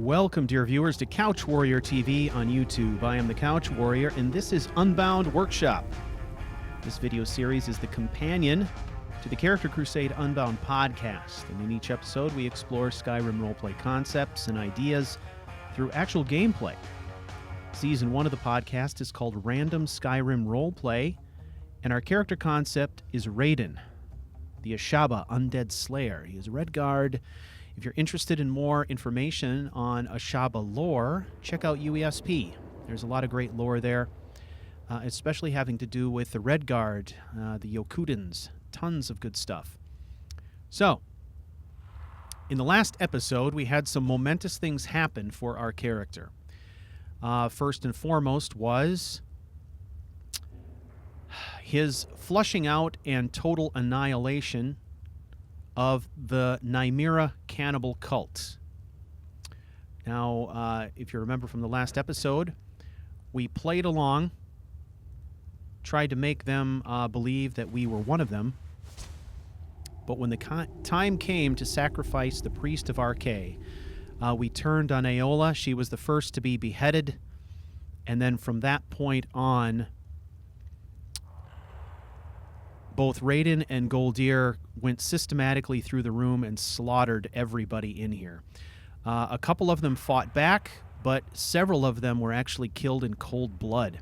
Welcome, dear viewers, to Couch Warrior TV on YouTube. I am the Couch Warrior, and this is Unbound Workshop. This video series is the companion to the Character Crusade Unbound podcast, and in each episode we explore Skyrim roleplay concepts and ideas through actual gameplay. Season 1 of the podcast is called Random Skyrim Roleplay, and our character concept is Raiden, the Ashaba Undead Slayer. He is a Redguard. If you're interested in more information on Ashaba lore, check out UESP. There's a lot of great lore there, especially having to do with the Redguard, the Yokudans. Tons of good stuff. So, in the last episode, we had some momentous things happen for our character. First and foremost was his flushing out and total annihilation of the Nymera cannibal cult. Now, if you remember from the last episode, we played along, tried to make them believe that we were one of them, but when the time came to sacrifice the priest of Archay, we turned on Aola. She was the first to be beheaded, and then from that point on, both Raiden and Goldir went systematically through the room and slaughtered everybody in here. A couple of them fought back, but several of them were actually killed in cold blood.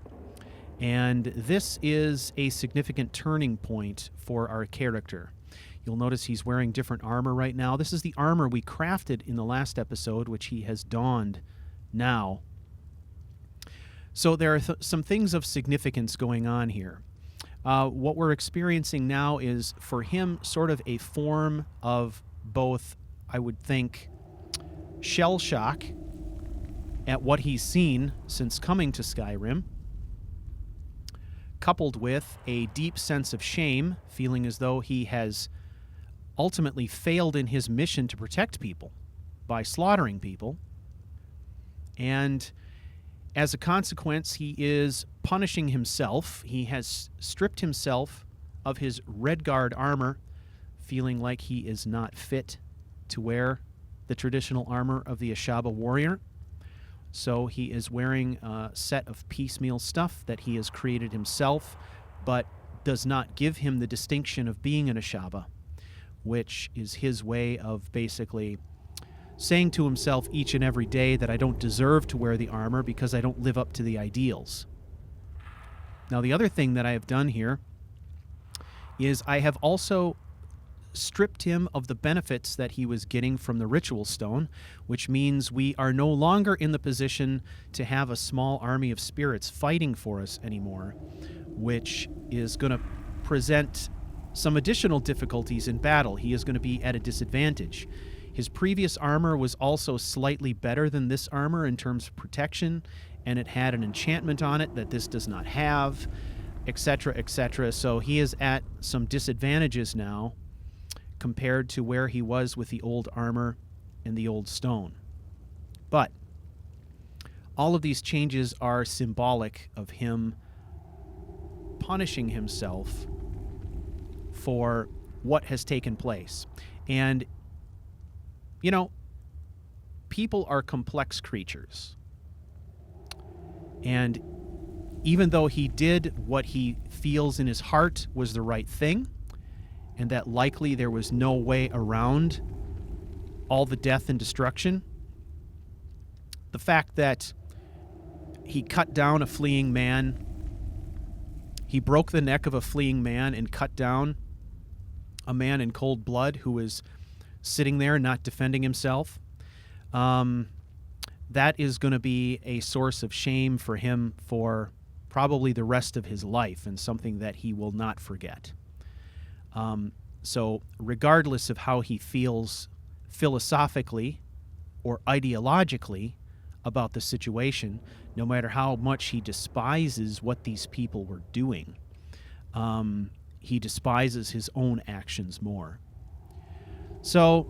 And this is a significant turning point for our character. You'll notice he's wearing different armor right now. This is the armor we crafted in the last episode, which he has donned now. So there are some things of significance going on here. What we're experiencing now is, for him, sort of a form of both, I would think, shell shock at what he's seen since coming to Skyrim, coupled with a deep sense of shame, feeling as though he has ultimately failed in his mission to protect people by slaughtering people. And as a consequence, he is punishing himself. He has stripped himself of his Redguard armor, feeling like he is not fit to wear the traditional armor of the Ashaba warrior. So he is wearing a set of piecemeal stuff that he has created himself, but does not give him the distinction of being an Ashaba, which is his way of basically saying to himself each and every day that I don't deserve to wear the armor because I don't live up to the ideals. Now, the other thing that I have done here is I have also stripped him of the benefits that he was getting from the ritual stone, which means we are no longer in the position to have a small army of spirits fighting for us anymore, which is going to present some additional difficulties in battle. He is going to be at a disadvantage. His previous armor was also slightly better than this armor in terms of protection, and it had an enchantment on it that this does not have, etc., etc. So he is at some disadvantages now compared to where he was with the old armor and the old stone. But all of these changes are symbolic of him punishing himself for what has taken place. And you know, people are complex creatures. And even though he did what he feels in his heart was the right thing, and that likely there was no way around all the death and destruction, the fact that he cut down a fleeing man, he broke the neck of a fleeing man and cut down a man in cold blood who was sitting there not defending himself, that is going to be a source of shame for him for probably the rest of his life, and something that he will not forget. So regardless of how he feels philosophically or ideologically about the situation, no matter how much he despises what these people were doing, he despises his own actions more. So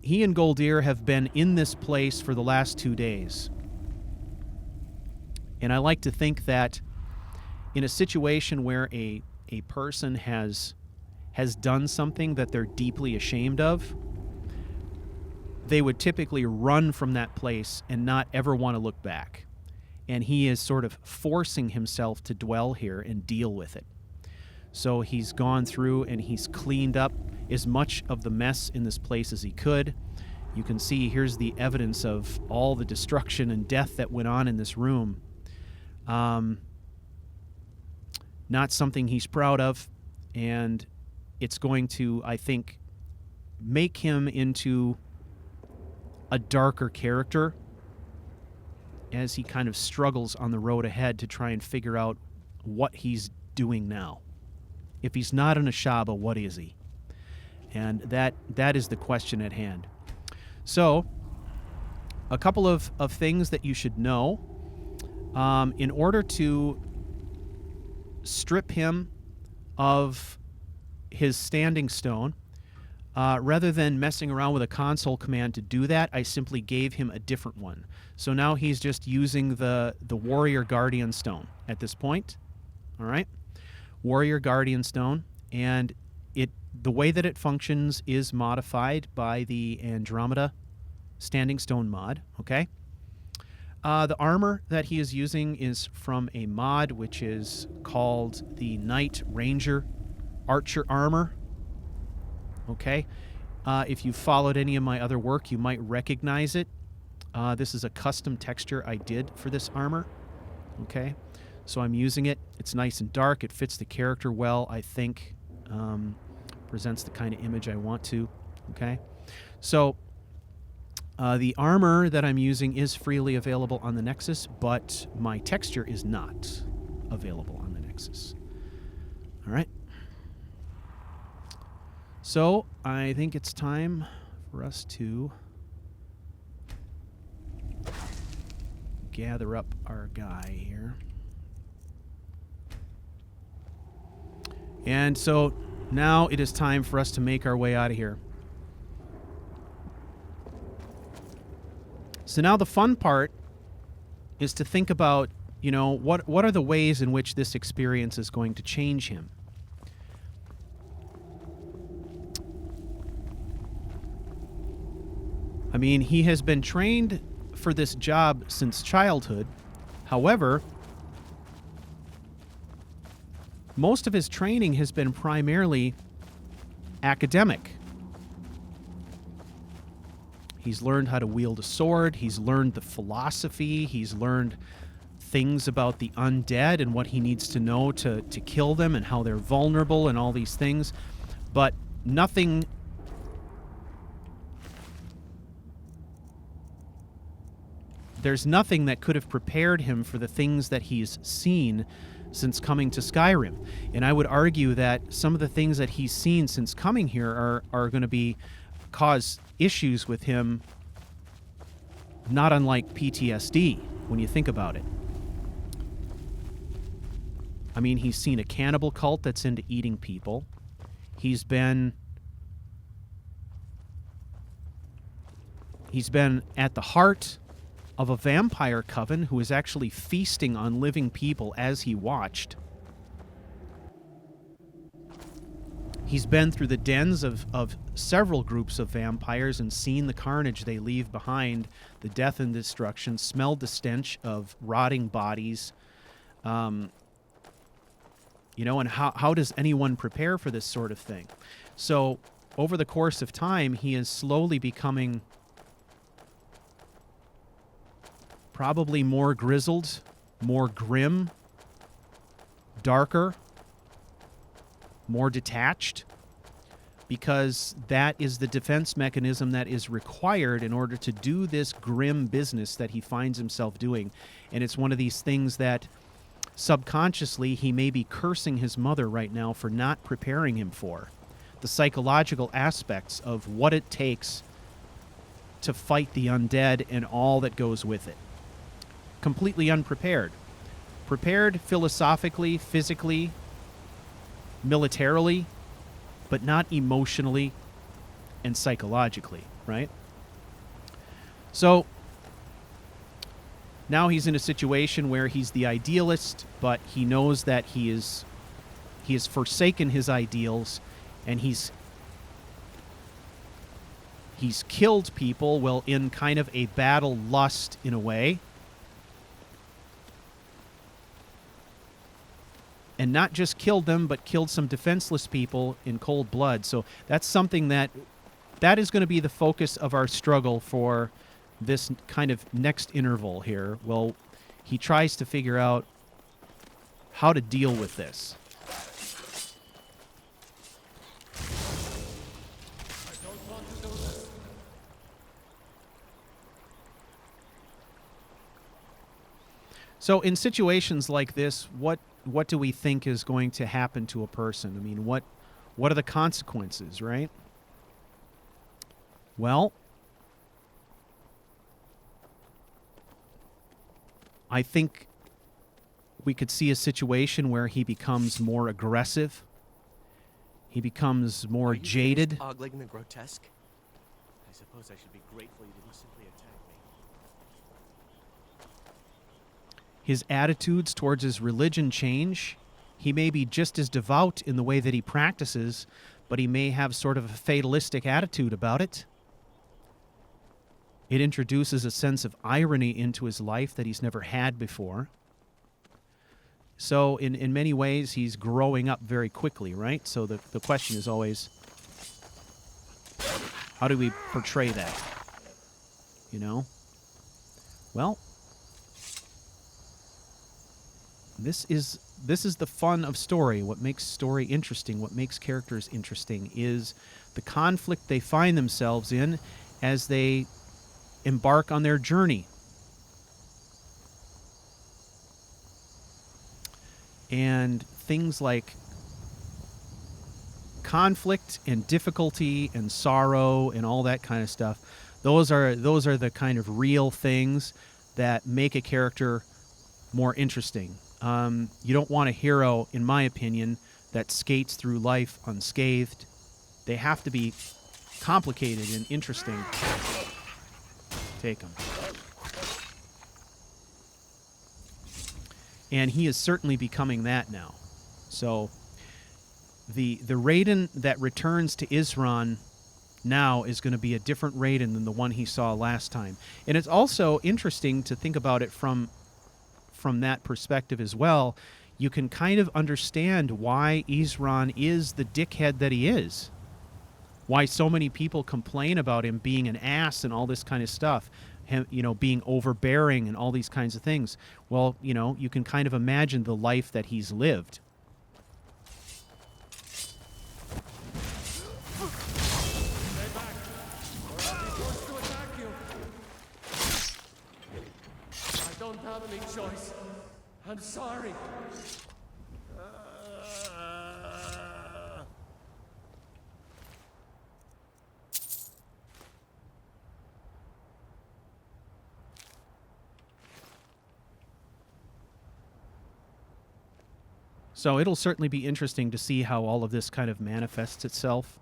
he and Goldir have been in this place for the last 2 days. And I like to think that in a situation where a person has done something that they're deeply ashamed of, they would typically run from that place and not ever want to look back. And he is sort of forcing himself to dwell here and deal with it. So he's gone through and he's cleaned up as much of the mess in this place as he could. You can see here's the evidence of all the destruction and death that went on in this room. Not something he's proud of, and it's going to, I think, make him into a darker character as he kind of struggles on the road ahead to try and figure out what he's doing now. If he's not an Ashaba, what is he? And that is the question at hand. So, a couple of things that you should know. In order to strip him of his standing stone, rather than messing around with a console command to do that, I simply gave him a different one. So now he's just using the Warrior Guardian Stone at this point. All right? Warrior Guardian Stone, and the way that it functions is modified by the Andromeda Standing Stone mod, okay? The armor that he is using is from a mod which is called the Knight Ranger Archer Armor, okay? If you've followed any of my other work, you might recognize it. This is a custom texture I did for this armor, okay? So I'm using it. It's nice and dark. It fits the character well, I think. Presents the kind of image I want to, okay? So the armor that I'm using is freely available on the Nexus, but my texture is not available on the Nexus. All right. So I think it's time for us to gather up our guy here. And so now it is time for us to make our way out of here. So now the fun part is to think about, what are the ways in which this experience is going to change him? I mean, he has been trained for this job since childhood. However, most of his training has been primarily academic. He's learned how to wield a sword. He's learned the philosophy. He's learned things about the undead and what he needs to know to kill them and how they're vulnerable and all these things. But nothing... There's nothing that could have prepared him for the things that he's seen since coming to Skyrim. And I would argue that some of the things that he's seen since coming here are going to cause issues with him, not unlike PTSD, when you think about it. I mean, he's seen a cannibal cult that's into eating people. He's been at the heart of a vampire coven who is actually feasting on living people as he watched. He's been through the dens of several groups of vampires and seen the carnage they leave behind, the death and destruction, smelled the stench of rotting bodies. And how does anyone prepare for this sort of thing? So over the course of time, he is slowly becoming probably more grizzled, more grim, darker, more detached, because that is the defense mechanism that is required in order to do this grim business that he finds himself doing. And it's one of these things that subconsciously he may be cursing his mother right now for not preparing him for. The psychological aspects of what it takes to fight the undead and all that goes with it. Completely unprepared. Prepared philosophically, physically, militarily, but not emotionally and psychologically, right? So now he's in a situation where he's the idealist, but he knows that he has forsaken his ideals, and he's He's killed people, well, in kind of a battle lust in a way. And not just killed them, but killed some defenseless people in cold blood. So that's something that is going to be the focus of our struggle for this kind of next interval here. Well, he tries to figure out how to deal with this. So in situations like this, what do we think is going to happen to a person? I mean, what are the consequences, right? Well, I think we could see a situation where he becomes more aggressive. He becomes more jaded. Ogling the grotesque? I suppose I should be grateful you didn't simply attack me. His attitudes towards his religion change. He may be just as devout in the way that he practices, but he may have sort of a fatalistic attitude about it. It introduces a sense of irony into his life that he's never had before. So in many ways, he's growing up very quickly, right? So the question is always, how do we portray that? You know? Well, this is the fun of story. What makes story interesting, what makes characters interesting, is the conflict they find themselves in as they embark on their journey. And things like conflict and difficulty and sorrow and all that kind of stuff, those are the kind of real things that make a character more interesting. You don't want a hero, in my opinion, that skates through life unscathed. They have to be complicated and interesting. Take them. And he is certainly becoming that now. So the Raiden that returns to Isran now is going to be a different Raiden than the one he saw last time. And it's also interesting to think about it from that perspective as well. You can kind of understand why Isran is the dickhead that he is. Why so many people complain about him being an ass and all this kind of stuff. Him, being overbearing and all these kinds of things. Well, you can kind of imagine the life that he's lived. Stay back, or I'll be forced to attack you. I don't have any choice. I'm sorry. So it'll certainly be interesting to see how all of this kind of manifests itself.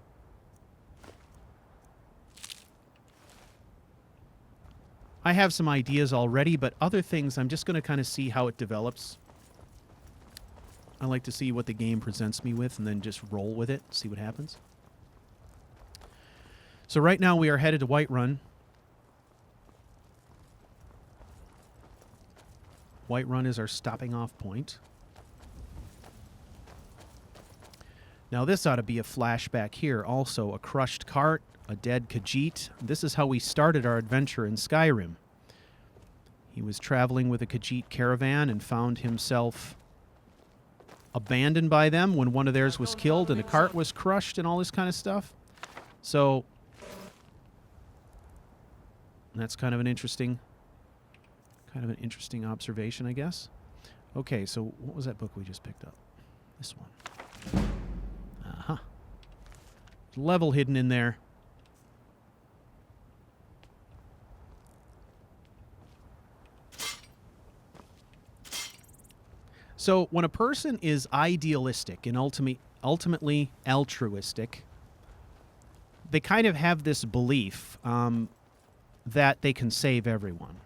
I have some ideas already, but other things I'm just going to kind of see how it develops. I like to see what the game presents me with and then just roll with it, see what happens. So right now we are headed to Whiterun. Whiterun is our stopping off point. Now this ought to be a flashback here. Also, a crushed cart, a dead Khajiit. This is how we started our adventure in Skyrim. He was traveling with a Khajiit caravan and found himself abandoned by them when one of theirs was killed and the cart was crushed and all this kind of stuff. So that's kind of an interesting observation, I guess. Okay, so what was that book we just picked up? This one. Uh-huh. Level hidden in there. So when a person is idealistic and ultimately altruistic, they kind of have this belief that they can save everyone.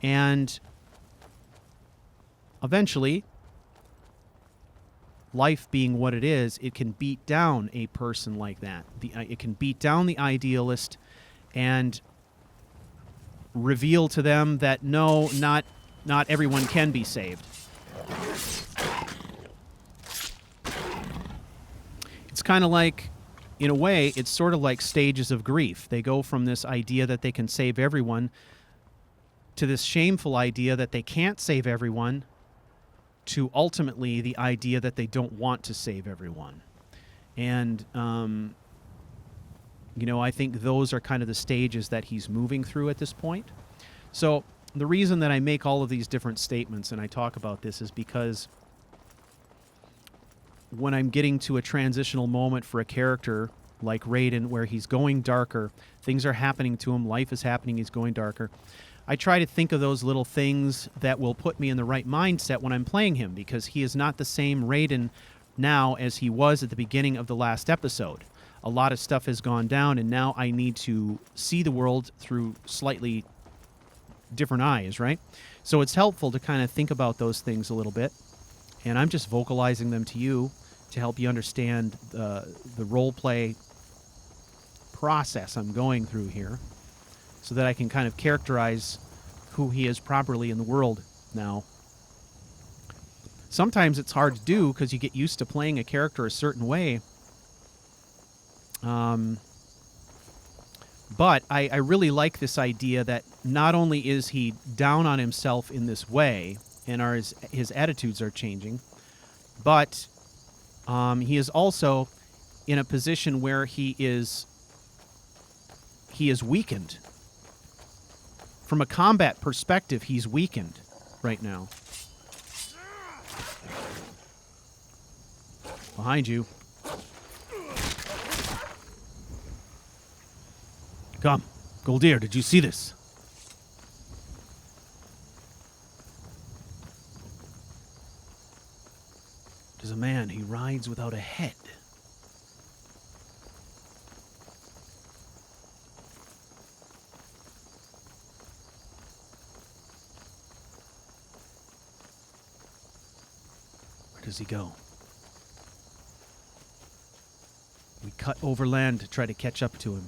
And eventually, life being what it is, it can beat down a person like that. It can beat down the idealist and reveal to them that no, not everyone can be saved. It's kind of like, in a way, it's sort of like stages of grief. They go from this idea that they can save everyone to this shameful idea that they can't save everyone, to ultimately the idea that they don't want to save everyone. And, I think those are kind of the stages that he's moving through at this point. So the reason that I make all of these different statements and I talk about this is because when I'm getting to a transitional moment for a character like Raiden, where he's going darker, things are happening to him, life is happening, he's going darker, I try to think of those little things that will put me in the right mindset when I'm playing him, because he is not the same Raiden now as he was at the beginning of the last episode. A lot of stuff has gone down, and now I need to see the world through slightly different eyes, right? So it's helpful to kind of think about those things a little bit, and I'm just vocalizing them to you to help you understand the role play process I'm going through here, so that I can kind of characterize who he is properly in the world now. Sometimes it's hard to do because you get used to playing a character a certain way. But I really like this idea that not only is he down on himself in this way, and his attitudes are changing, but he is also in a position where he is weakened. From a combat perspective, he's weakened right now. Behind you. Come. Goldir, did you see this? There's a man, he rides without a head. Where does he go? We cut overland to try to catch up to him.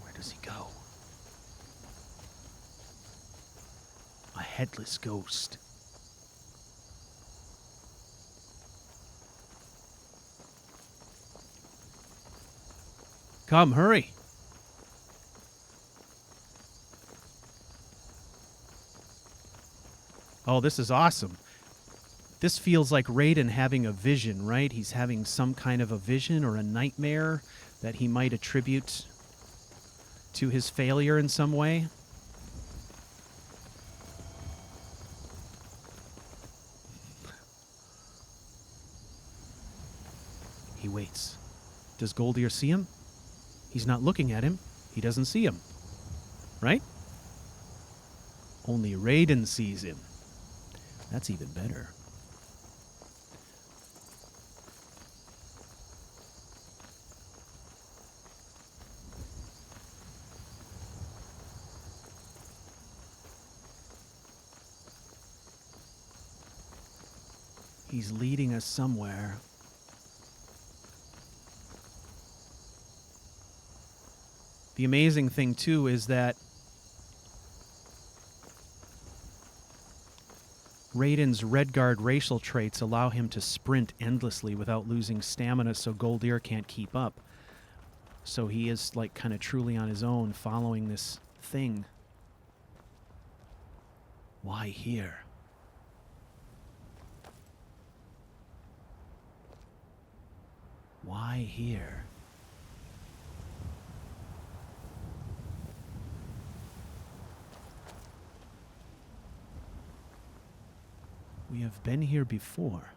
Where does he go? A headless ghost. Come, hurry. Oh, this is awesome. This feels like Raiden having a vision, right? He's having some kind of a vision or a nightmare that he might attribute to his failure in some way. He waits. Does Goldir see him? He's not looking at him. He doesn't see him. Right? Only Raiden sees him. That's even better. He's leading us somewhere. The amazing thing, too, is that Raiden's Redguard racial traits allow him to sprint endlessly without losing stamina, so Goldir can't keep up. So he is, like, kind of truly on his own, following this thing. Why here? Why here? We have been here before.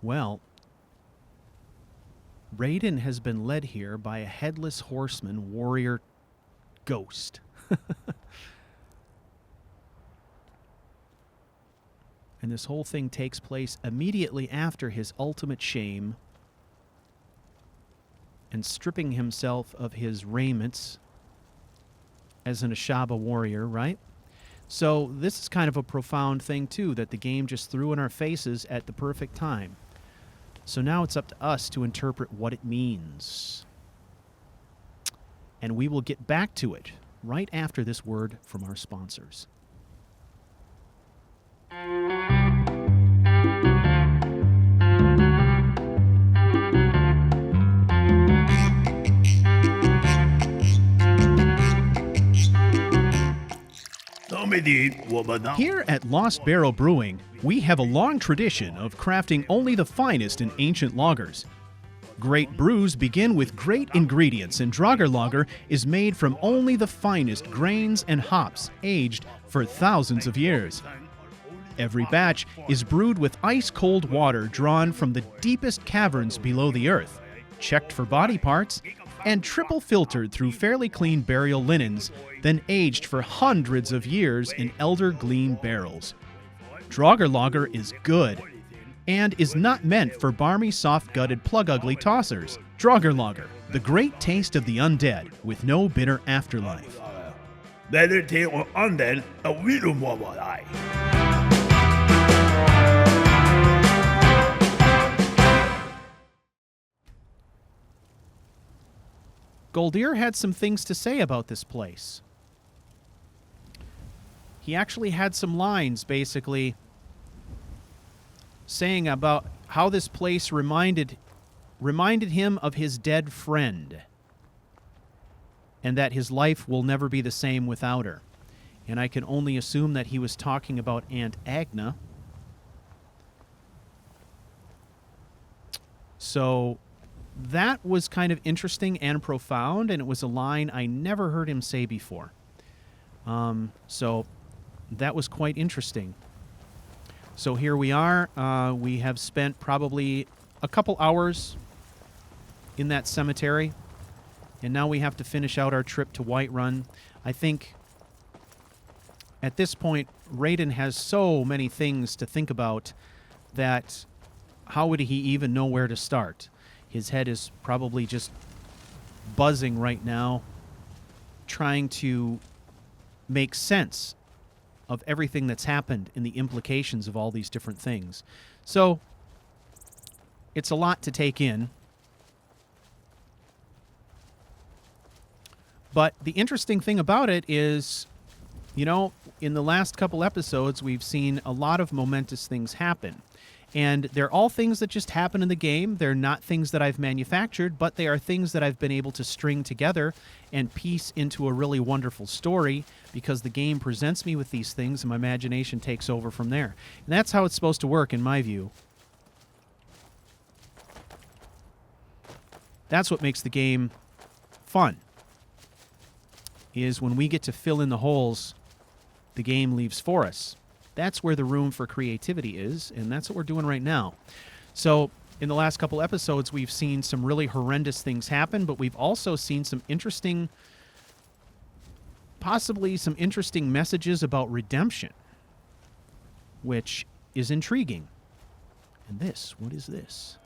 Well, Raiden has been led here by a headless horseman warrior ghost. And this whole thing takes place immediately after his ultimate shame and stripping himself of his raiments as an Ashaba warrior, right? So this is kind of a profound thing, too, that the game just threw in our faces at the perfect time. So now it's up to us to interpret what it means. And we will get back to it right after this word from our sponsors. Here at Lost Barrel Brewing, we have a long tradition of crafting only the finest in ancient lagers. Great brews begin with great ingredients, and Draugr Lager is made from only the finest grains and hops, aged for thousands of years. Every batch is brewed with ice-cold water drawn from the deepest caverns below the earth, checked for body parts, and triple filtered through fairly clean burial linens, then aged for hundreds of years in elder gleam barrels. Draugr Lager is good, and is not meant for barmy, soft-gutted, plug-ugly tossers. Draugr Lager, the great taste of the undead, with no bitter afterlife. Better take on Undead, a little more what I. Goldir had some things to say about this place. He actually had some lines, basically, saying about how this place reminded him of his dead friend, and that his life will never be the same without her. And I can only assume that he was talking about Aunt Agna. So that was kind of interesting and profound, and it was a line I never heard him say before. So that was quite interesting. So here we are. We have spent probably a couple hours in that cemetery, and now we have to finish out our trip to Whiterun. I think at this point, Raiden has so many things to think about that how would he even know where to start? His head is probably just buzzing right now, trying to make sense of everything that's happened and the implications of all these different things. So it's a lot to take in. But the interesting thing about it is, you know, in the last couple episodes, we've seen a lot of momentous things happen. And they're all things that just happen in the game. They're not things that I've manufactured, but they are things that I've been able to string together and piece into a really wonderful story, because the game presents me with these things and my imagination takes over from there. And that's how it's supposed to work, in my view. That's what makes the game fun, is when we get to fill in the holes the game leaves for us. That's where the room for creativity is, and that's what we're doing right now. So in the last couple episodes, we've seen some really horrendous things happen, but we've also seen some interesting, possibly some interesting messages about redemption, which is intriguing. And this, what is this?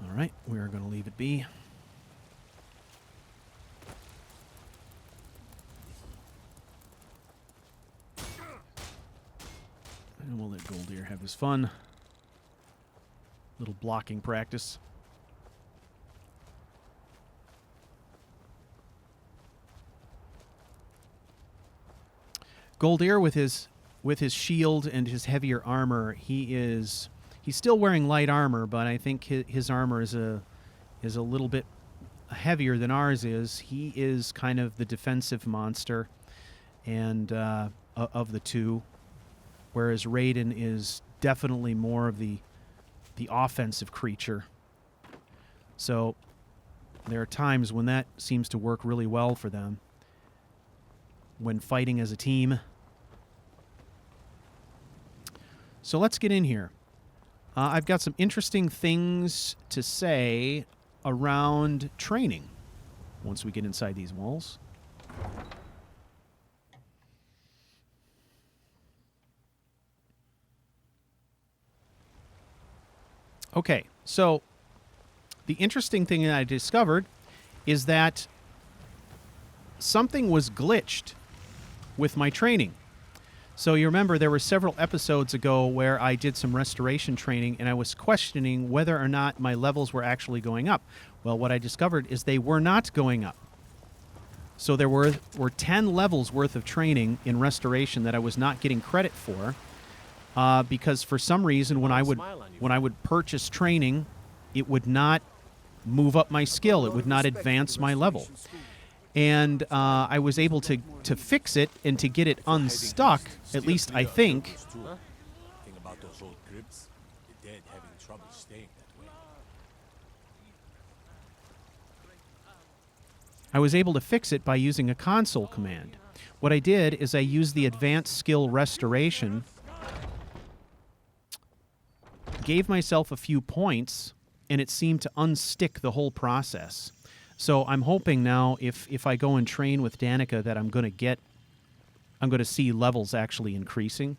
All right, we are going to leave it be. And we'll let Goldir have his fun. Little blocking practice. Goldir with his shield and his heavier armor, he's still wearing light armor, but I think his armor is a little bit heavier than ours is. He is kind of the defensive monster, and of the two, whereas Raiden is definitely more of the the offensive creature. So there are times when that seems to work really well for them when fighting as a team. So let's get in here. I've got some interesting things to say around training once we get inside these walls. Okay, so the interesting thing that I discovered is that something was glitched with my training. So you remember there were several episodes ago where I did some restoration training and I was questioning whether or not my levels were actually going up. Well, what I discovered is they were not going up. So there were 10 levels worth of training in restoration that I was not getting credit for because for some reason when I would purchase training, it would not move up my skill. It would not advance my level. And I was able to fix it and to get it unstuck, at least I think. Think about those old crypts. The dead having trouble staying that way. I was able to fix it by using a console command. What I did is I used the advanced skill restoration, gave myself a few points, and it seemed to unstick the whole process. So I'm hoping now if I go and train with Danica that I'm going to see levels actually increasing.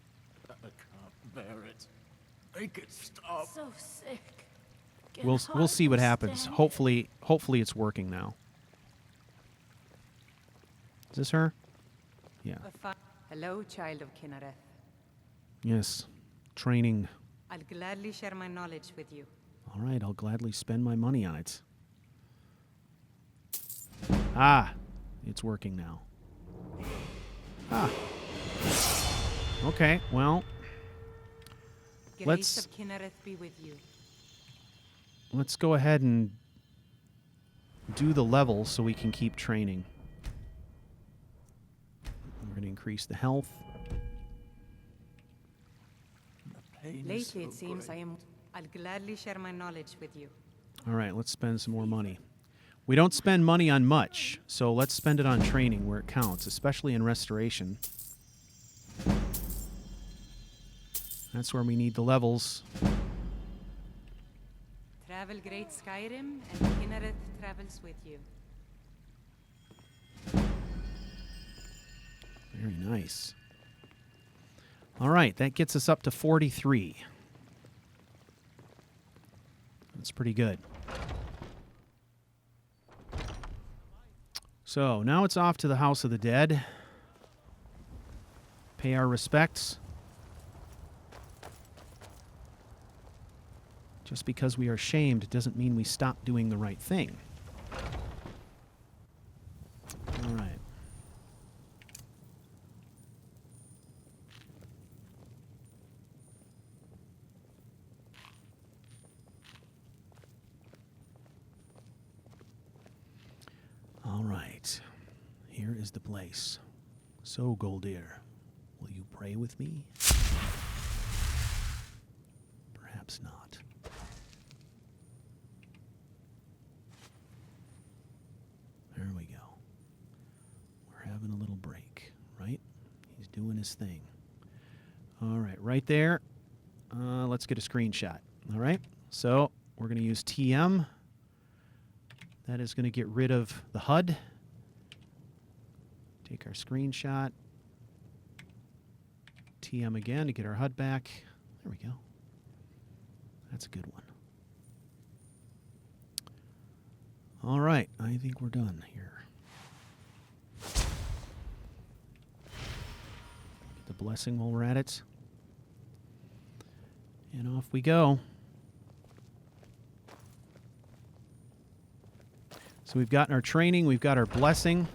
I can't bear it. Make it stop. So sick. We'll see what happens. Hopefully it's working now. Is this her? Yeah. Hello, child of Kinnereth. Yes. Training. I'll gladly share my knowledge with you. All right, I'll gladly spend my money on it. Ah, it's working now. Ah. Okay, well, Grace of Kinnereth be with you. let's go ahead and do the level so we can keep training. We're going to increase the health. Lately, it seems I'll gladly share my knowledge with you. All right, let's spend some more money. We don't spend money on much, so let's spend it on training where it counts, especially in restoration. That's where we need the levels. Travel great Skyrim, and Kinnereth travels with you. Very nice. All right, that gets us up to 43. That's pretty good. So now it's off to the House of the Dead. Pay our respects. Just because we are shamed doesn't mean we stop doing the right thing. All right. All right. Here is the place. So, Goldir, will you pray with me? Perhaps not. There we go. We're having a little break, right? He's doing his thing. All right, right there. Let's get a screenshot. All right, so we're going to use TM. That is going to get rid of the HUD. Take our screenshot. TM again to get our HUD back. There we go. That's a good one. All right, I think we're done here. Get the blessing while we're at it. And off we go. So we've gotten our training, we've got our blessing.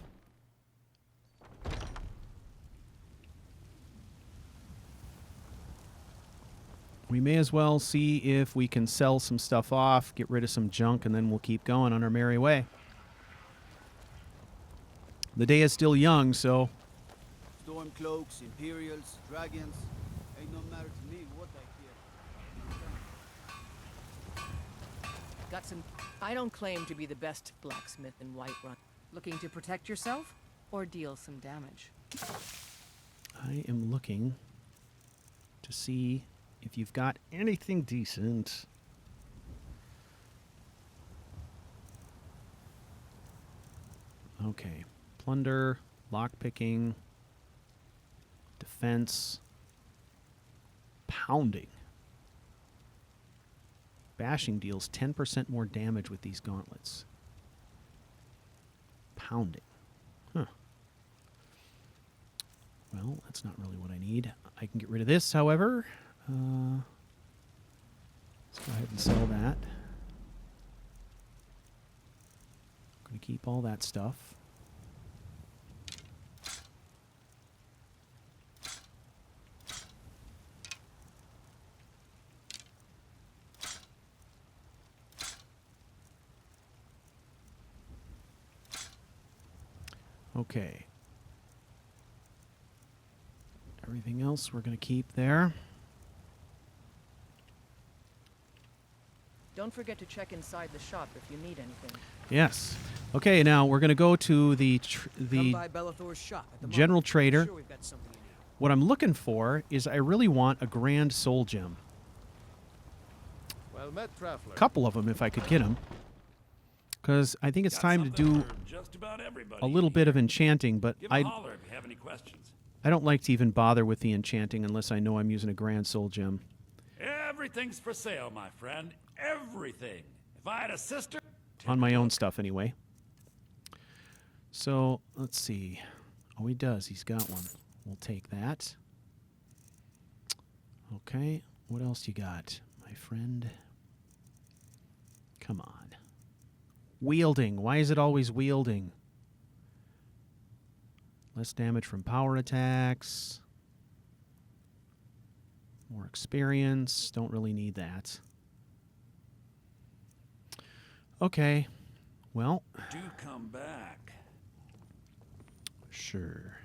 We may as well see if we can sell some stuff off, get rid of some junk, and then we'll keep going on our merry way. The day is still young, so... Stormcloaks, Imperials, Dragons, ain't no matter to me what I hear. Got some... I don't claim to be the best blacksmith in Whiterun. Looking to protect yourself or deal some damage? I am looking to see if you've got anything decent. Okay. Plunder, lockpicking, defense, pounding. Bashing deals 10% more damage with these gauntlets. Pounding. Huh. Well, that's not really what I need. I can get rid of this, however. Let's go ahead and sell that. Going to keep all that stuff. Okay. Everything else we're going to keep there. Don't forget to check inside the shop if you need anything. Yes. Okay, now we're going to go to the Come by Bellathor's shop at the general market. trader. Sure, we've got something you need. What I'm looking for is I really want a grand soul gem. Well met, traveler. A couple of them if I could get them. Because I think it's time to do just about everybody. a little bit of enchanting, but Give a holler if you have any questions. I don't like to even bother with the enchanting unless I know I'm using a grand soul gem. Everything's for sale, my friend. Everything. If I had a sister... On my own stuff, anyway. So, let's see. Oh, he does. He's got one. We'll take that. Okay. What else you got, my friend? Come on. Wielding. Why is it always wielding? Less damage from power attacks. More experience. Don't really need that. Okay. Well. Do come back. Sure.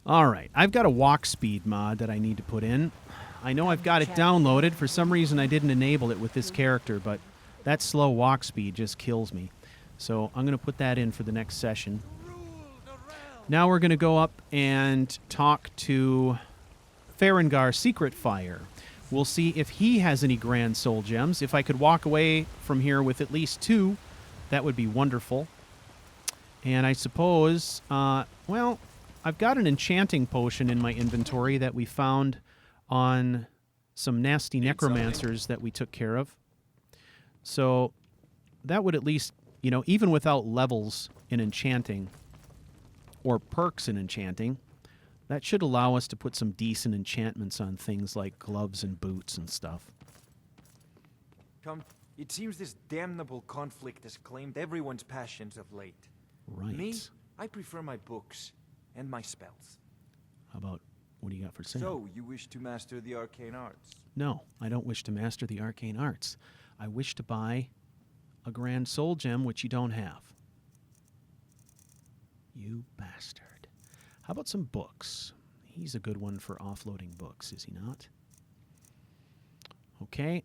All right. I've got a walk speed mod that I need to put in. I know I've got it downloaded. For some reason, I didn't enable it with this character, but that slow walk speed just kills me. So I'm going to put that in for the next session. Now we're going to go up and talk to Farengar Secret Fire. We'll see if he has any grand soul gems. If I could walk away from here with at least 2, that would be wonderful. And I suppose, well, I've got an enchanting potion in my inventory that we found on some nasty necromancers that we took care of. So that would at least, you know, even without levels in enchanting or perks in enchanting, that should allow us to put some decent enchantments on things like gloves and boots and stuff. Come, it seems this damnable conflict has claimed everyone's passions of late. Right. Me, I prefer my books and my spells. How about, what do you got for sale? So, you wish to master the arcane arts? No, I don't wish to master the arcane arts. I wish to buy a grand soul gem, which you don't have. You bastard. How about some books? He's a good one for offloading books, is he not? Okay.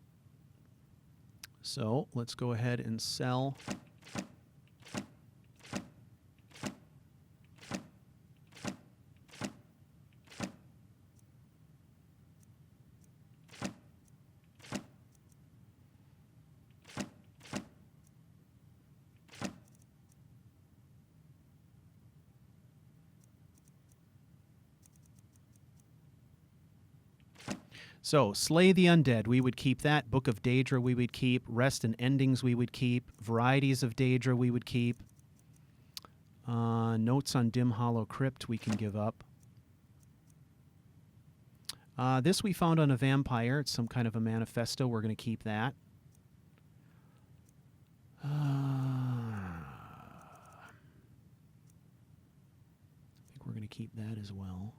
So, let's go ahead and sell. So, Slay the Undead, we would keep that. Book of Daedra, we would keep. Rest and Endings, we would keep. Varieties of Daedra, we would keep. Notes on Dim Hollow Crypt, we can give up. This we found on a vampire. It's some kind of a manifesto. We're going to keep that. I think we're going to keep that as well.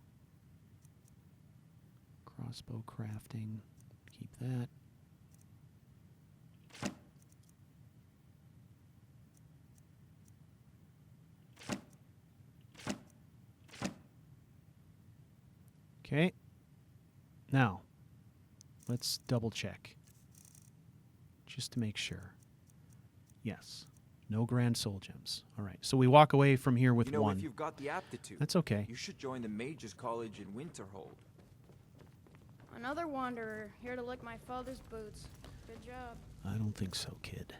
Crossbow crafting, keep that. Okay. Now, let's double check. Just to make sure. Yes. No grand soul gems. All right. So we walk away from here with You know, one. if you've got the aptitude, That's okay. you should join the Mages College in Winterhold. Another wanderer, here to lick my father's boots. Good job. I don't think so, kid.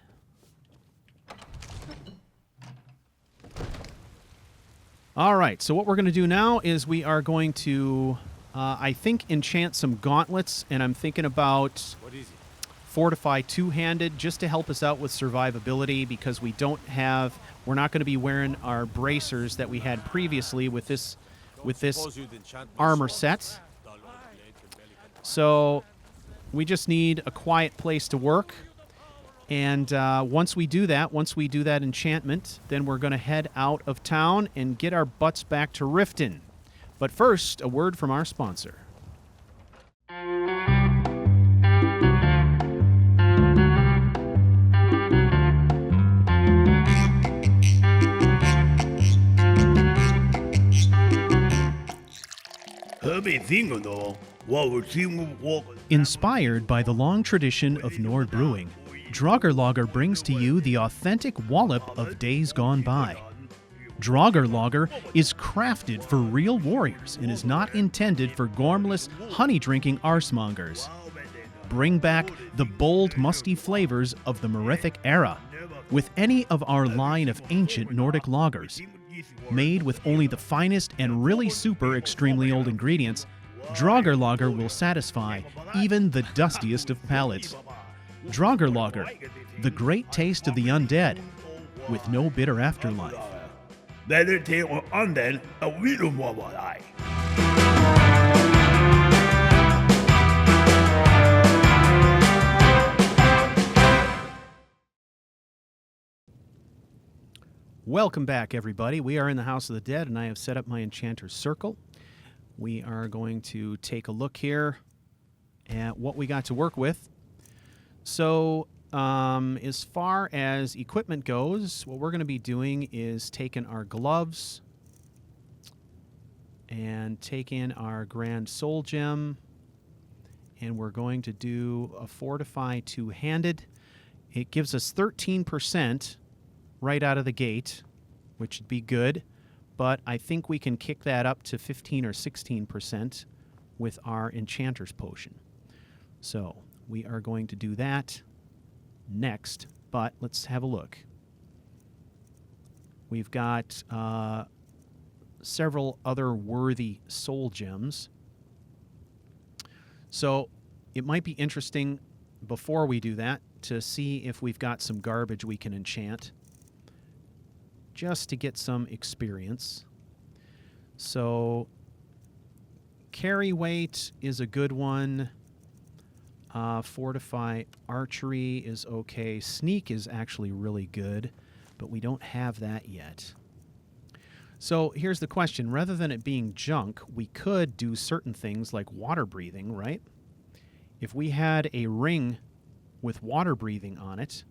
All right. So what we're going to do now is we are going to, I think, enchant some gauntlets, and I'm thinking about What is it? fortify two-handed just to help us out with survivability because we're not going to be wearing our bracers that we had previously with this Suppose you'd enchant my armor sword? set. Dull old blades and belly button. So we just need a quiet place to work. And once we do that enchantment, then we're going to head out of town and get our butts back to Riften. But first, a word from our sponsor. Inspired by the long tradition of Nord brewing, Draugr Lager brings to you the authentic wallop of days gone by. Draugr Lager is crafted for real warriors and is not intended for gormless, honey-drinking arsemongers. Bring back the bold, musty flavors of the Merethic era with any of our line of ancient Nordic lagers. Made with only the finest and really super extremely old ingredients, Draugr Lager will satisfy even the dustiest of palates. Draugr Lager, the great taste of the undead, with no bitter afterlife. Undead, Welcome back, everybody. We are in the House of the Dead, and I have set up my Enchanter's Circle. We are going to take a look here at what we got to work with. So, as far as equipment goes, what we're going to be doing is taking our gloves and taking our Grand Soul Gem, and we're going to do a Fortify two-handed. It gives us 13% right out of the gate, which would be good, but I think we can kick that up to 15 or 16% with our Enchanter's Potion. So we are going to do that next, but let's have a look. We've got several other worthy soul gems. So it might be interesting before we do that to see if we've got some garbage we can enchant, just to get some experience. So carry weight is a good one. Fortify archery is okay. Sneak is actually really good, but we don't have that yet. So here's the question. Rather than it being junk, we could do certain things like water breathing, right? If we had a ring with water breathing on it,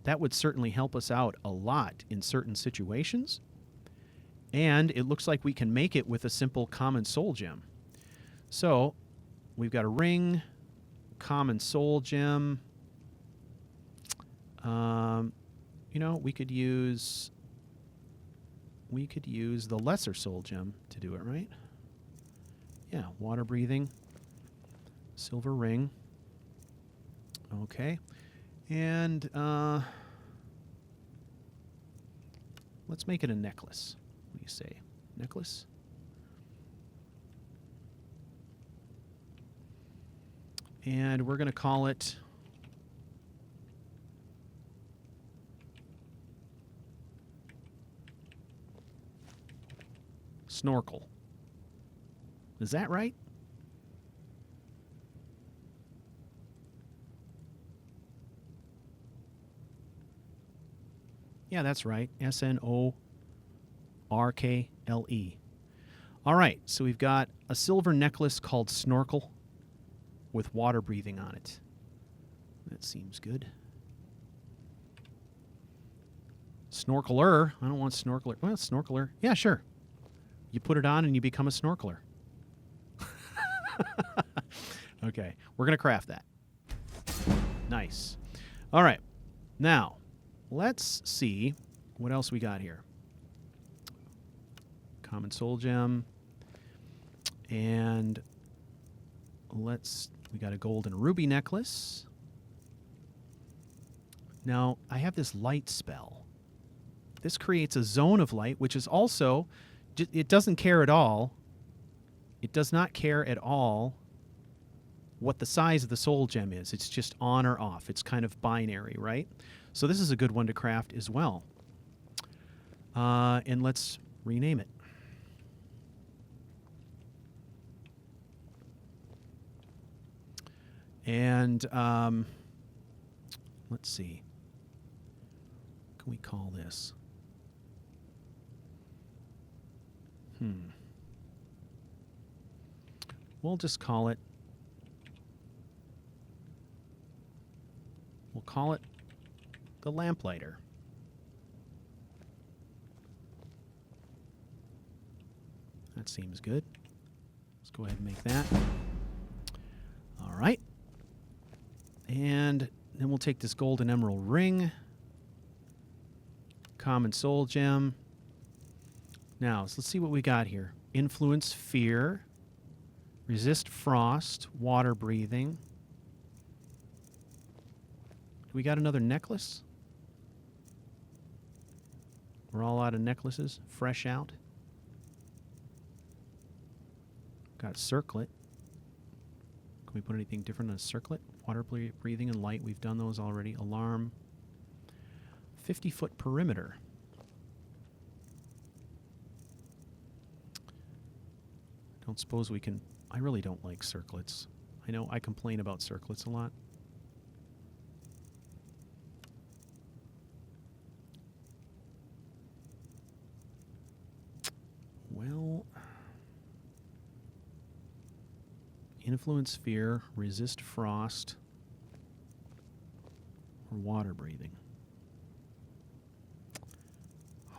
that would certainly help us out a lot in certain situations. And it looks like we can make it with a simple common soul gem. So we've got a ring, common soul gem. You know, we could use the lesser soul gem to do it, right? Yeah, water breathing, silver ring. Okay. And let's make it a necklace. What do you say? Necklace? And we're going to call it Snorkel. Is that right? Yeah, that's right. Snorkle. All right, so we've got a silver necklace called Snorkel with water breathing on it. That seems good. Snorkeler. I don't want snorkeler. Well, snorkeler. Yeah, sure. You put it on and you become a snorkeler. Okay, we're going to craft that. Nice. All right. Now, let's see what else we got here. Common soul gem. And we got a gold and ruby necklace. Now, I have this light spell. This creates a zone of light, which is also, it doesn't care at all. It does not care at all what the size of the soul gem is. It's just on or off. It's kind of binary, right? So this is a good one to craft as well. And let's rename it. And let's see. What can we call this? We'll just call it. We'll call it the lamplighter. That seems good. Let's go ahead and make that. All right. And then we'll take this gold and emerald ring. Common soul gem. Now, so let's see what we got here. Influence fear. Resist frost. Water breathing. We got another necklace? We're all out of necklaces. Fresh out. Got circlet. Can we put anything different on a circlet? Water breathing and light. We've done those already. Alarm. 50-foot perimeter. Don't suppose we can... I really don't like circlets. I know I complain about circlets a lot. Well, influence fear, resist frost, or water breathing.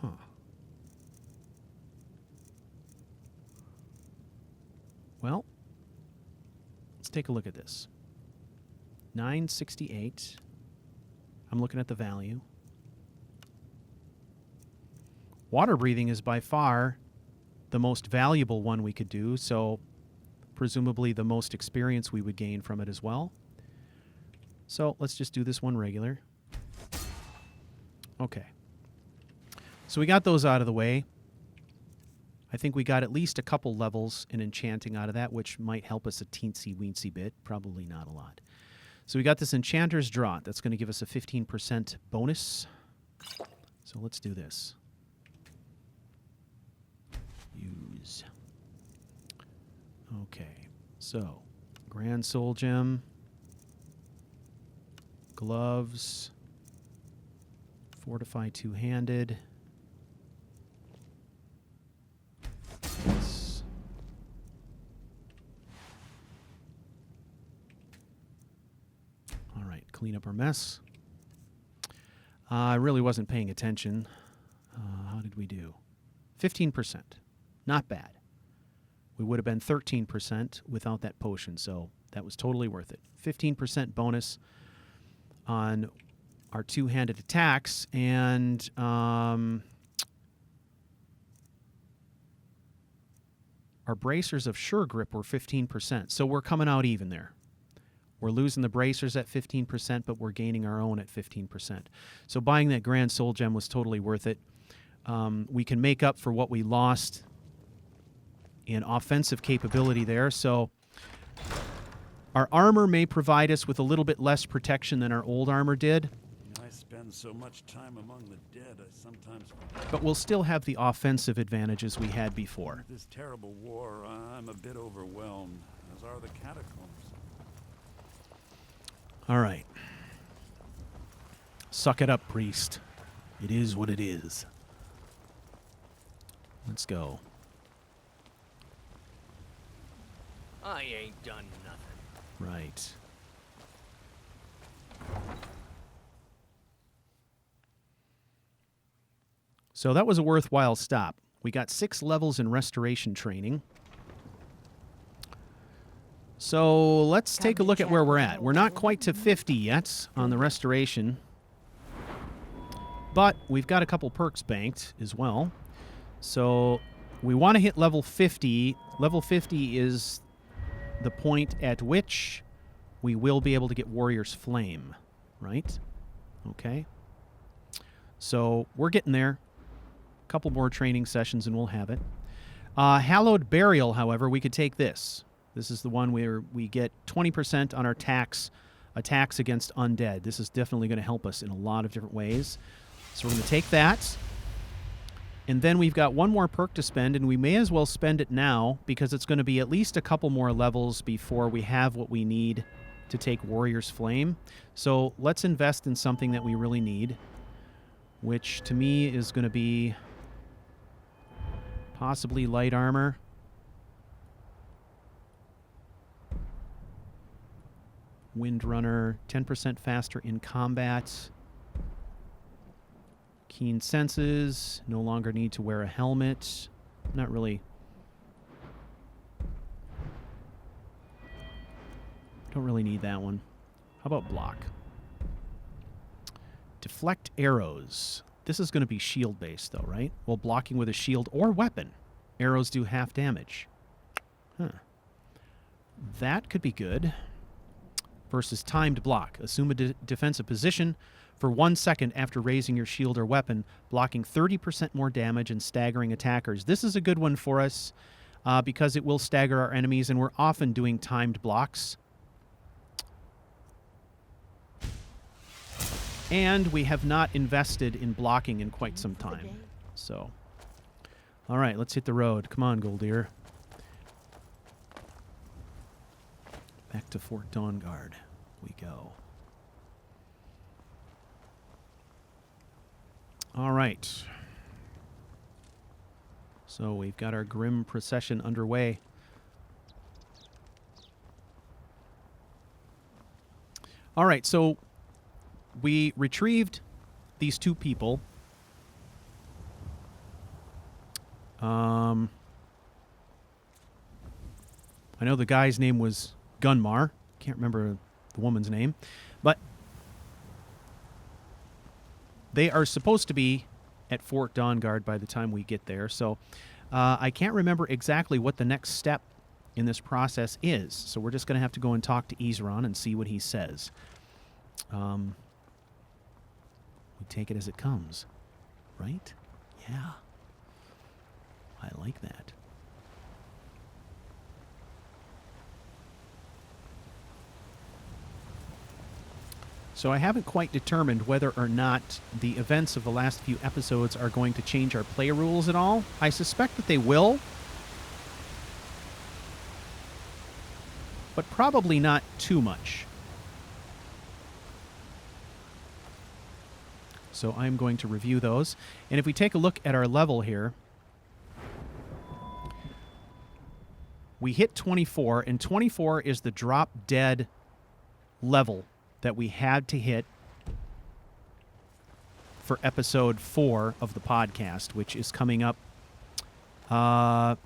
Huh. Well, let's take a look at this. 968. I'm looking at the value. Water breathing is by far the most valuable one we could do, so presumably the most experience we would gain from it as well. So let's just do this one regular. Okay. So we got those out of the way. I think we got at least a couple levels in enchanting out of that, which might help us a teensy-weensy bit. Probably not a lot. So we got this Enchanter's Draught. That's going to give us a 15% bonus. So let's do this. Use. Okay. So, Grand Soul Gem. Gloves. Fortify two-handed. Yes. All right, clean up our mess. I really wasn't paying attention. How did we do? 15%. Not bad. We would have been 13% without that potion, so that was totally worth it. 15% bonus on our two-handed attacks, and our bracers of sure grip were 15%. So we're coming out even there. We're losing the bracers at 15%, but we're gaining our own at 15%. So buying that Grand Soul Gem was totally worth it. We can make up for what we lost in offensive capability there. So our armor may provide us with a little bit less protection than our old armor did. I spend so much time among the dead, I sometimes forget. But we'll still have the offensive advantages we had before. With this terrible war, I'm a bit overwhelmed, as are the catacombs. All right. Suck it up, priest. It is what it is. Let's go. I ain't done nothing. Right. So that was a worthwhile stop. We got 6 levels in restoration training. So let's take a look at where we're at. We're not quite to 50 yet on the restoration, but we've got a couple perks banked as well. So we want to hit level 50. Level 50 is the point at which we will be able to get Warrior's Flame, right? Okay. So we're getting there. A couple more training sessions and we'll have it. Hallowed Burial, however, we could take this. This is the one where we get 20% on our attacks against undead. This is definitely going to help us in a lot of different ways. So we're going to take that. And then we've got one more perk to spend, and we may as well spend it now because it's going to be at least a couple more levels before we have what we need to take Warrior's Flame. So let's invest in something that we really need, which to me is going to be possibly light armor. Windrunner, 10% faster in combat. Keen senses, no longer need to wear a helmet. Not really. Don't really need that one. How about block? Deflect arrows. This is going to be shield based though, right? Well, blocking with a shield or weapon. Arrows do half damage. Huh. That could be good. Versus timed block. Assume a defensive position for 1 second after raising your shield or weapon, blocking 30% more damage and staggering attackers. This is a good one for us because it will stagger our enemies, and we're often doing timed blocks. And we have not invested in blocking in quite some time. So, all right, let's hit the road. Come on, Goldear. Back to Fort Dawnguard we go. All right. So we've got our grim procession underway. All right, so we retrieved these two people. I know the guy's name was Gunmar. Can't remember the woman's name. But they are supposed to be at Fort Dawnguard by the time we get there. So I can't remember exactly what the next step in this process is. So we're just going to have to go and talk to Ezron and see what he says. We take it as it comes, right? Yeah. I like that. So I haven't quite determined whether or not the events of the last few episodes are going to change our play rules at all. I suspect that they will, but probably not too much. So I'm going to review those. And if we take a look at our level here, we hit 24, and 24 is the drop dead level that we had to hit for episode 4 of the podcast, which is coming up a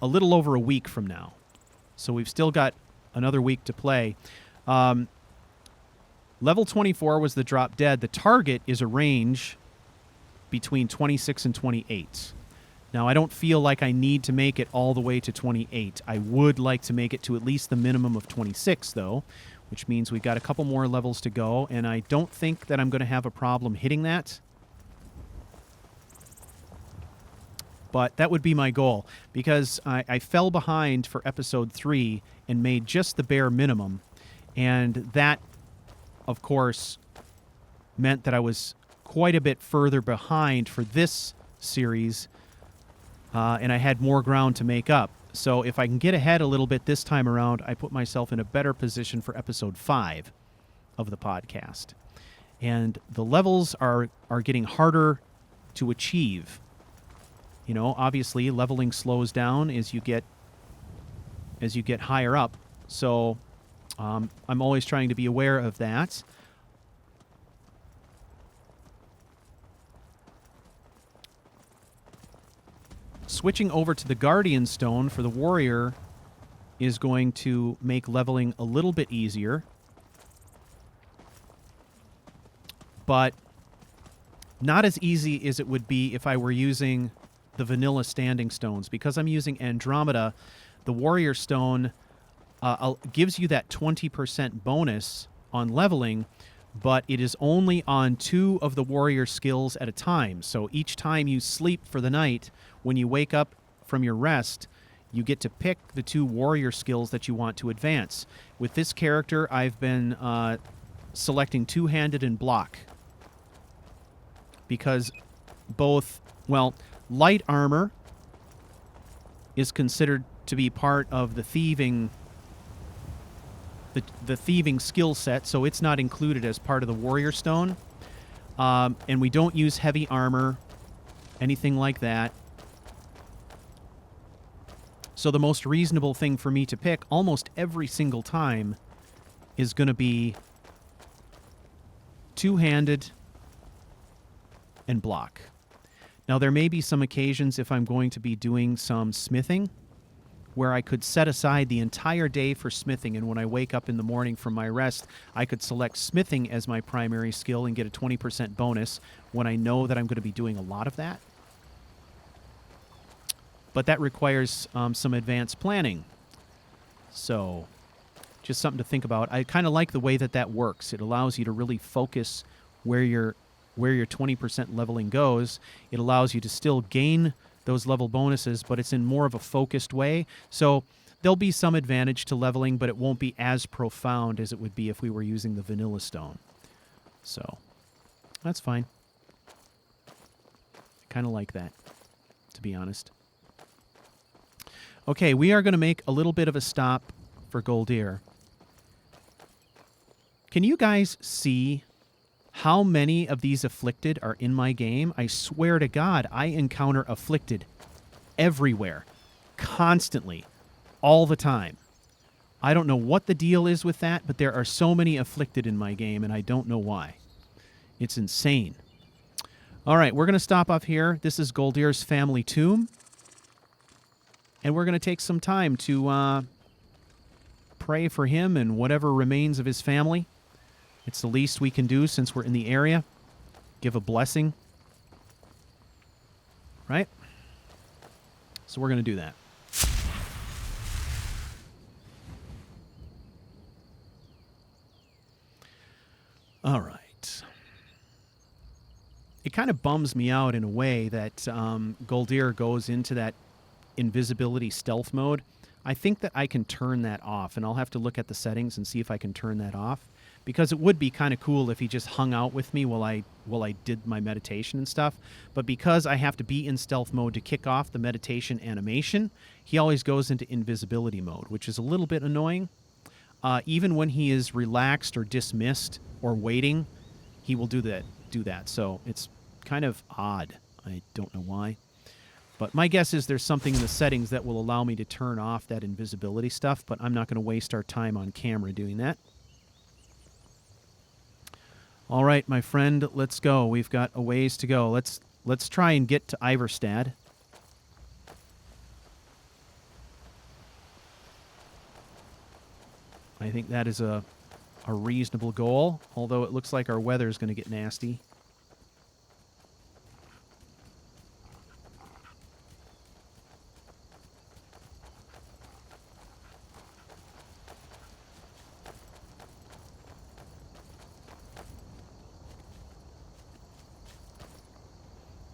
little over a week from now. So we've still got another week to play. Level 24 was the drop dead. The target is a range between 26 and 28. Now, I don't feel like I need to make it all the way to 28. I would like to make it to at least the minimum of 26, though, which means we've got a couple more levels to go, and I don't think that I'm going to have a problem hitting that. But that would be my goal, because I fell behind for episode 3 and made just the bare minimum, and that, of course, meant that I was quite a bit further behind for this series, and I had more ground to make up. So if I can get ahead a little bit this time around, I put myself in a better position for episode 5 of the podcast. And the levels are getting harder to achieve. You know, obviously leveling slows down as you get higher up. So I'm always trying to be aware of that. Switching over to the Guardian Stone for the Warrior is going to make leveling a little bit easier. But not as easy as it would be if I were using the vanilla standing stones. Because I'm using Andromeda, the warrior stone gives you that 20% bonus on leveling, but it is only on 2 of the warrior skills at a time. So each time you sleep for the night, when you wake up from your rest, you get to pick the 2 warrior skills that you want to advance. With this character, I've been selecting two-handed and block, because both, well, light armor is considered to be part of the thieving the thieving skill set, so it's not included as part of the warrior stone. And we don't use heavy armor, anything like that. So the most reasonable thing for me to pick almost every single time is going to be two-handed and block. Now, there may be some occasions if I'm going to be doing some smithing where I could set aside the entire day for smithing, and when I wake up in the morning from my rest, I could select smithing as my primary skill and get a 20% bonus when I know that I'm going to be doing a lot of that. But that requires some advanced planning. So, just something to think about. I kind of like the way that that works. It allows you to really focus where your 20% leveling goes. It allows you to still gain those level bonuses, but it's in more of a focused way. So there'll be some advantage to leveling, but it won't be as profound as it would be if we were using the vanilla stone. So that's fine. I kind of like that, to be honest. Okay, we are going to make a little bit of a stop for Goldir. Can you guys see how many of these afflicted are in my game? I swear to God, I encounter afflicted everywhere, constantly, all the time. I don't know what the deal is with that, but there are so many afflicted in my game, and I don't know why. It's insane. All right, we're going to stop off here. This is Goldir's family tomb, and we're going to take some time to pray for him and whatever remains of his family. It's the least we can do since we're in the area. Give a blessing. Right? So we're going to do that. All right. It kind of bums me out in a way that Goldir goes into that invisibility stealth mode. I think that I can turn that off, and I'll have to look at the settings and see if I can turn that off. Because it would be kind of cool if he just hung out with me while I did my meditation and stuff. But because I have to be in stealth mode to kick off the meditation animation, he always goes into invisibility mode, which is a little bit annoying. Even when he is relaxed or dismissed or waiting, he will do that. So it's kind of odd. I don't know why. But my guess is there's something in the settings that will allow me to turn off that invisibility stuff, but I'm not going to waste our time on camera doing that. All right, my friend, let's go. We've got a ways to go. Let's try and get to Iverstad. I think that is a reasonable goal, although it looks like our weather is going to get nasty.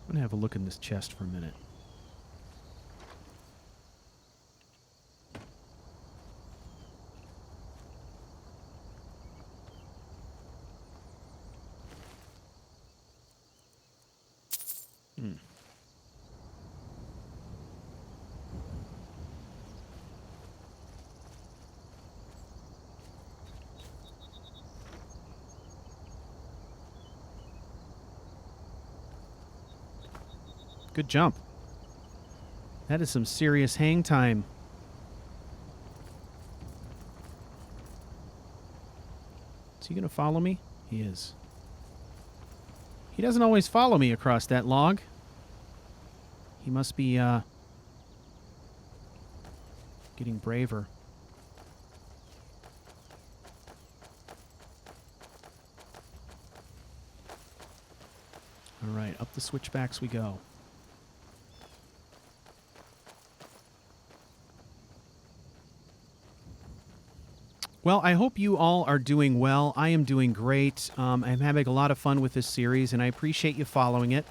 I'm going to have a look in this chest for a minute. Good jump. That is some serious hang time. Is he going to follow me? He is. He doesn't always follow me across that log. He must be getting braver. All right, up the switchbacks we go. Well, I hope you all are doing well. I am doing great. I'm having a lot of fun with this series, and I appreciate you following it.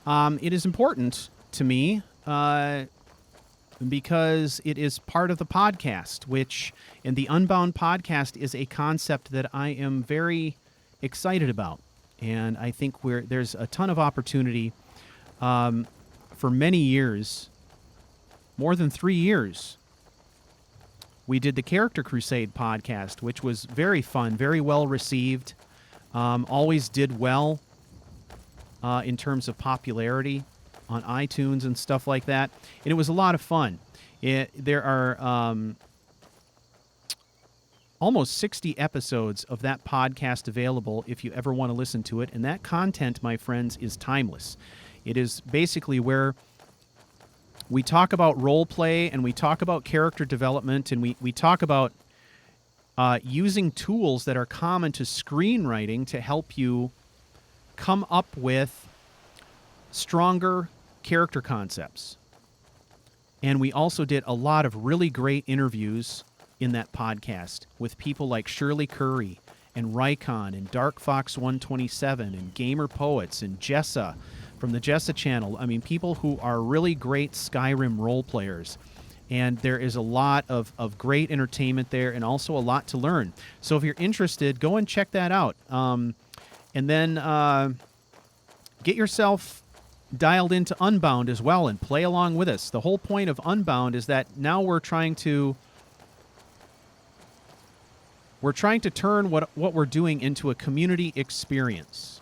It is important to me because it is part of the podcast, and the Unbound podcast is a concept that I am very excited about. And I think there's a ton of opportunity for many years, more than 3 years. We did the Character Crusade podcast, which was very fun, very well received, always did well in terms of popularity on iTunes and stuff like that. And it was a lot of fun. There are almost 60 episodes of that podcast available if you ever want to listen to it. And that content, my friends, is timeless. It is basically where we talk about role play and we talk about character development and we talk about using tools that are common to screenwriting to help you come up with stronger character concepts. And we also did a lot of really great interviews in that podcast with people like Shirley Curry and Rycon and Dark Fox 127 and Gamer Poets and Jessa from the Jessa channel. I mean, people who are really great Skyrim role players. And there is a lot of great entertainment there and also a lot to learn. So if you're interested, go and check that out. And then get yourself dialed into Unbound as well and play along with us. The whole point of Unbound is that now we're trying to turn what we're doing into a community experience.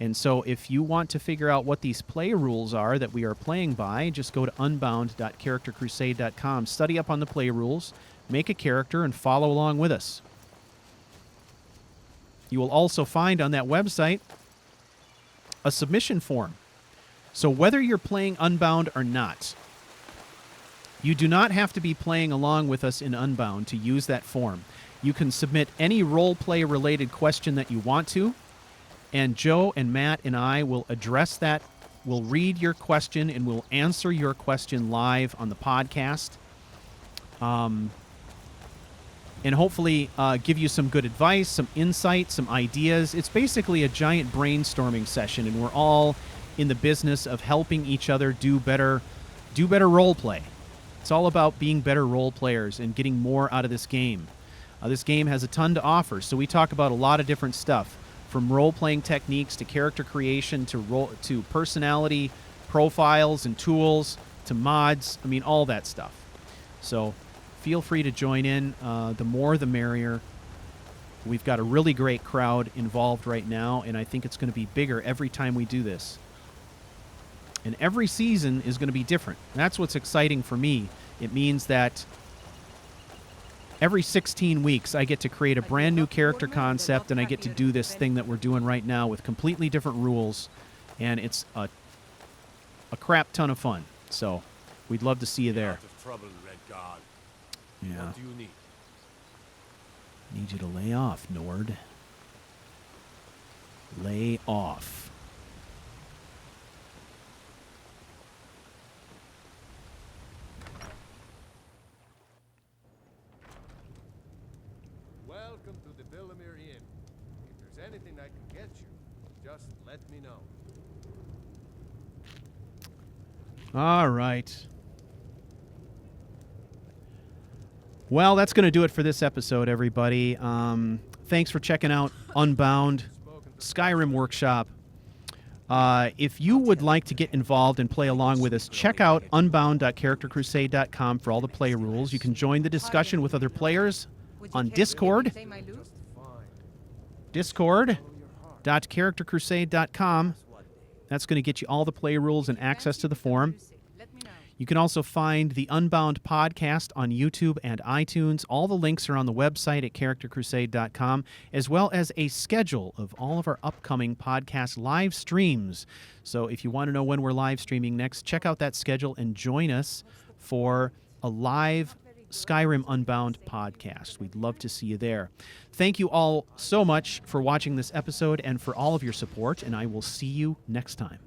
And so if you want to figure out what these play rules are that we are playing by, just go to unbound.charactercrusade.com, study up on the play rules, make a character, and follow along with us. You will also find on that website a submission form. So whether you're playing Unbound or not, you do not have to be playing along with us in Unbound to use that form. You can submit any role-play related question that you want to, and Joe and Matt and I will address that. We'll read your question and we'll answer your question live on the podcast. And hopefully give you some good advice, some insight, some ideas. It's basically a giant brainstorming session, and we're all in the business of helping each other do better role play. It's all about being better role players and getting more out of this game. This game has a ton to offer, so we talk about a lot of different stuff, from role-playing techniques to character creation to personality profiles and tools to mods. I mean, all that stuff. So feel free to join in. The more, the merrier. We've got a really great crowd involved right now, and I think it's going to be bigger every time we do this. And every season is going to be different. That's what's exciting for me. It means that every 16 weeks, I get to create a brand new character concept, and I get to do this thing that we're doing right now with completely different rules, and it's a crap ton of fun. So we'd love to see you there. Out of trouble, Red Guard. Yeah. What do you need? Need you to lay off, Nord. Lay off. Welcome to the Villamere Inn. If there's anything I can get you, just let me know. All right. Well, that's going to do it for this episode, everybody. Thanks for checking out Unbound, Skyrim Workshop. If you would like to get involved and play along with us, check out unbound.charactercrusade.com for all the play rules. You can join the discussion with other players on Discord. Discord.charactercrusade.com. That's going to get you all the play rules and access to the forum. You can also find the Unbound podcast on YouTube and iTunes. All the links are on the website at charactercrusade.com, as well as a schedule of all of our upcoming podcast live streams. So if you want to know when we're live streaming next, check out that schedule and join us for a live Skyrim Unbound podcast. We'd love to see you there. Thank you all so much for watching this episode and for all of your support, and I will see you next time.